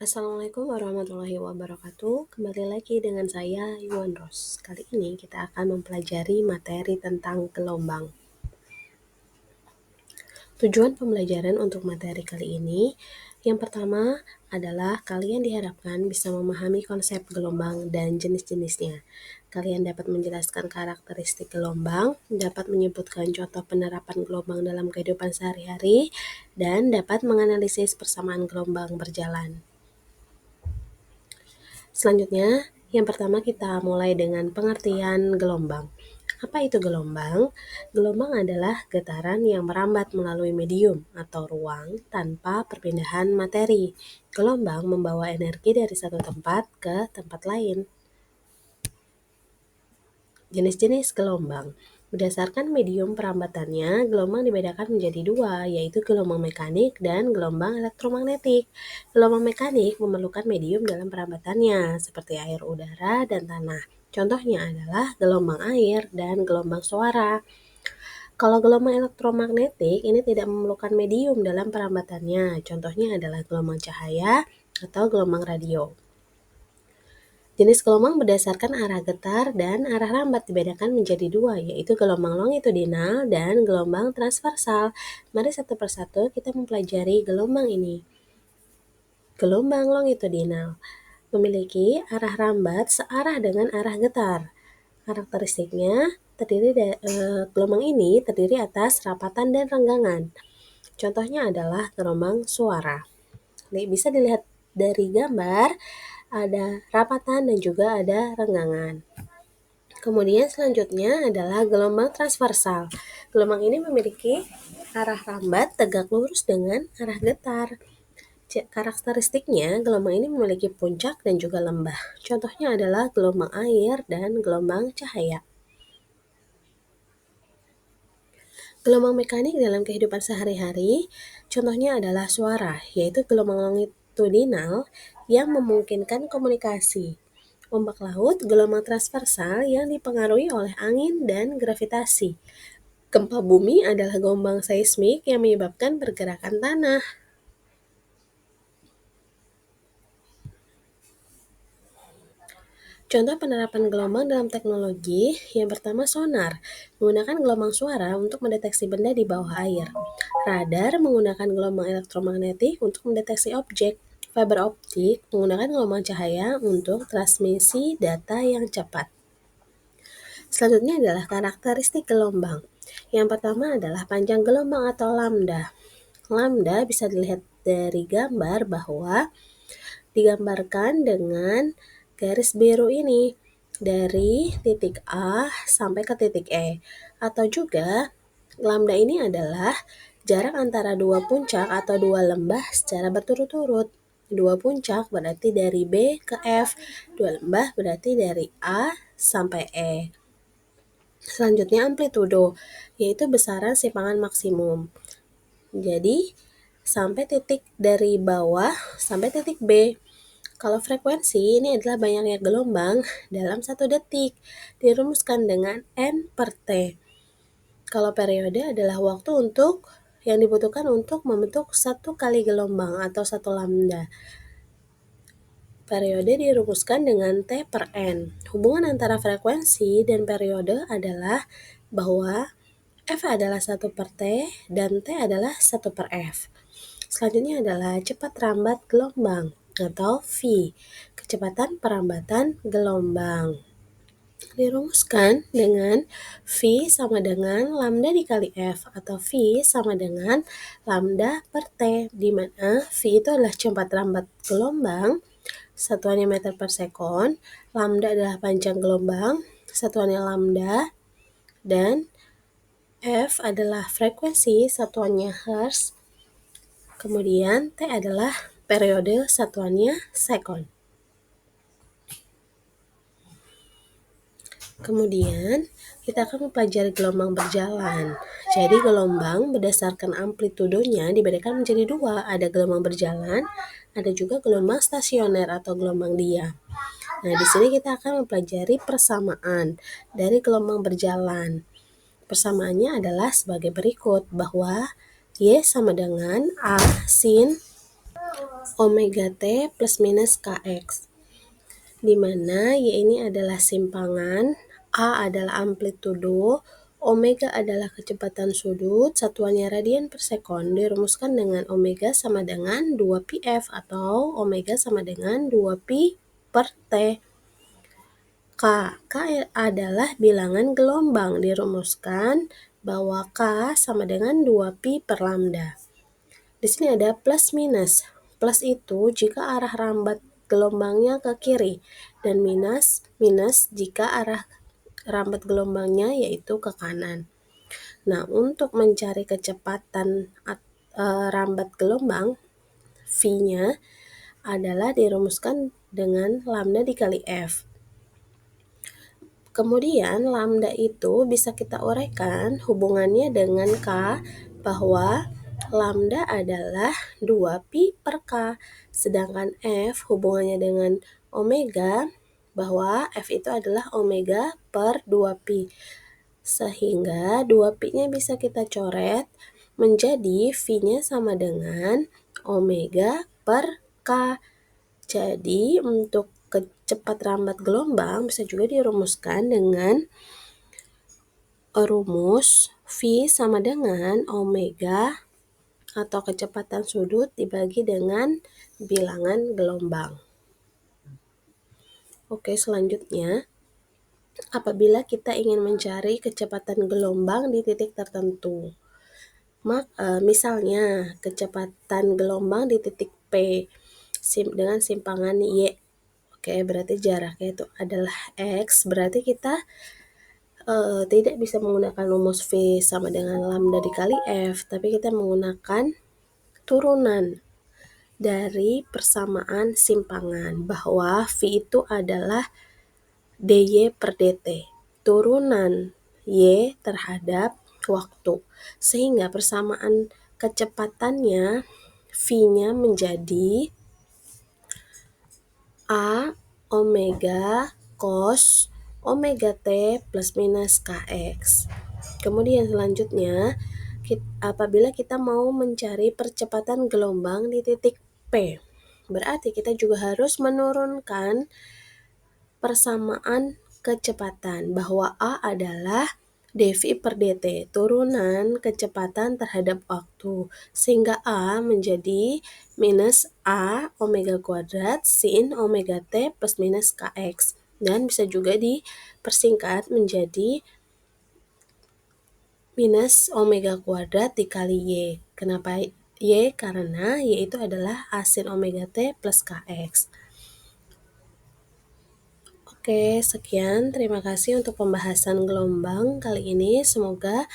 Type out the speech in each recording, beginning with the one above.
Assalamualaikum warahmatullahi wabarakatuh. Kembali lagi dengan saya, Yuan Ros. Kali ini kita akan mempelajari materi tentang gelombang. Tujuan pembelajaran untuk materi kali ini, yang pertama adalah kalian diharapkan bisa memahami konsep gelombang dan jenis-jenisnya. Kalian dapat menjelaskan karakteristik gelombang, dapat menyebutkan contoh penerapan gelombang dalam kehidupan sehari-hari, dan dapat menganalisis persamaan gelombang berjalan. Selanjutnya, yang pertama kita mulai dengan pengertian gelombang. Apa itu gelombang? Gelombang adalah getaran yang merambat melalui medium atau ruang tanpa perpindahan materi. Gelombang membawa energi dari satu tempat ke tempat lain. Jenis-jenis gelombang. Berdasarkan medium perambatannya, gelombang dibedakan menjadi dua, yaitu gelombang mekanik dan gelombang elektromagnetik. Gelombang mekanik memerlukan medium dalam perambatannya, seperti air, udara, dan tanah. Contohnya adalah gelombang air dan gelombang suara. Kalau gelombang elektromagnetik ini tidak memerlukan medium dalam perambatannya, contohnya adalah gelombang cahaya atau gelombang radio. Jenis gelombang berdasarkan arah getar dan arah rambat dibedakan menjadi dua, yaitu gelombang longitudinal dan gelombang transversal. Mari satu persatu kita mempelajari gelombang ini. Gelombang longitudinal memiliki arah rambat searah dengan arah getar. Karakteristiknya gelombang ini terdiri atas rapatan dan renggangan. Contohnya adalah gelombang suara. Bisa dilihat dari gambar, ada rapatan dan juga ada renggangan. Kemudian selanjutnya adalah gelombang transversal. Gelombang ini memiliki arah rambat tegak lurus dengan arah getar. Karakteristiknya, gelombang ini memiliki puncak dan juga lembah. Contohnya adalah gelombang air dan gelombang cahaya. Gelombang mekanik dalam kehidupan sehari-hari, contohnya adalah suara, yaitu gelombang longitudinal yang memungkinkan komunikasi. Ombak laut, gelombang transversal yang dipengaruhi oleh angin dan gravitasi. Gempa bumi adalah gelombang seismik yang menyebabkan pergerakan tanah. Contoh penerapan gelombang dalam teknologi, yang pertama sonar, menggunakan gelombang suara untuk mendeteksi benda di bawah air. Radar menggunakan gelombang elektromagnetik untuk mendeteksi objek. Fiber optik menggunakan gelombang cahaya untuk transmisi data yang cepat. Selanjutnya adalah karakteristik gelombang. Yang pertama adalah panjang gelombang atau lambda. Lambda bisa dilihat dari gambar bahwa digambarkan dengan garis biru ini dari titik A sampai ke titik E. Atau juga lambda ini adalah jarak antara dua puncak atau dua lembah secara berturut-turut. Dua puncak berarti dari B ke F, dua lembah berarti dari A sampai E. Selanjutnya amplitudo, yaitu besaran simpangan maksimum. Jadi sampai titik dari bawah sampai titik B. Kalau frekuensi ini adalah banyaknya gelombang dalam 1 detik, dirumuskan dengan N per T. Kalau periode adalah waktu yang dibutuhkan untuk membentuk 1 kali gelombang atau 1 lambda. Periode dirumuskan dengan T per N. Hubungan antara frekuensi dan periode adalah bahwa F adalah 1 per T dan T adalah 1 per F. Selanjutnya adalah cepat rambat gelombang atau V, kecepatan perambatan gelombang. Dirumuskan dengan V sama dengan lambda dikali F atau V sama dengan lambda per T, di mana V itu adalah cepat rambat gelombang, satuannya meter per sekon, lambda adalah panjang gelombang, satuannya lambda, dan F adalah frekuensi, satuannya hertz, kemudian T adalah periode, satuannya sekon. Kemudian kita akan mempelajari gelombang berjalan. Jadi gelombang berdasarkan amplitudonya dibedakan menjadi dua, ada gelombang berjalan, ada juga gelombang stasioner atau gelombang diam. Nah, di sini kita akan mempelajari persamaan dari gelombang berjalan. Persamaannya adalah sebagai berikut, bahwa Y sama dengan A sin omega T plus minus Kx, di mana Y ini adalah simpangan, A adalah amplitudo, omega adalah kecepatan sudut, satuannya radian per sekon, dirumuskan dengan omega sama dengan 2πf atau omega sama dengan 2π per T. K adalah bilangan gelombang, dirumuskan bahwa K sama dengan 2π per lambda. Di sini ada plus minus. Plus itu jika arah rambat gelombangnya ke kiri, dan minus jika arah rambat gelombangnya yaitu ke kanan. Nah, untuk mencari kecepatan rambat gelombang, V-nya adalah dirumuskan dengan lambda dikali F. Kemudian lambda itu bisa kita uraikan hubungannya dengan K, bahwa lambda adalah 2π per K, sedangkan F hubungannya dengan omega, bahwa F itu adalah omega per 2π. Sehingga 2π-nya bisa kita coret menjadi V-nya sama dengan omega per K. Jadi untuk cepat rambat gelombang bisa juga dirumuskan dengan rumus V sama dengan omega atau kecepatan sudut dibagi dengan bilangan gelombang. Oke, selanjutnya, apabila kita ingin mencari kecepatan gelombang di titik tertentu, misalnya kecepatan gelombang di titik P dengan simpangan Y. Oke, berarti jaraknya itu adalah X, berarti kita tidak bisa menggunakan rumus V sama dengan lambda dikali F, tapi kita menggunakan turunan dari persamaan simpangan, bahwa V itu adalah dy per dt, turunan Y terhadap waktu, sehingga persamaan kecepatannya V-nya menjadi A omega cos omega T plus minus Kx. Kemudian selanjutnya, apabila kita mau mencari percepatan gelombang di titik P, berarti kita juga harus menurunkan persamaan kecepatan, bahwa A adalah dv per dt, turunan kecepatan terhadap waktu, sehingga A menjadi minus A omega kuadrat sin omega T plus minus Kx, dan bisa juga dipersingkat menjadi minus omega kuadrat dikali Y. Kenapa Y? Karena Y itu adalah A sin omega T plus Kx. Oke, sekian. Terima kasih untuk pembahasan gelombang kali ini. Semoga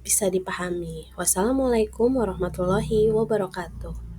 bisa dipahami. Wassalamualaikum warahmatullahi wabarakatuh.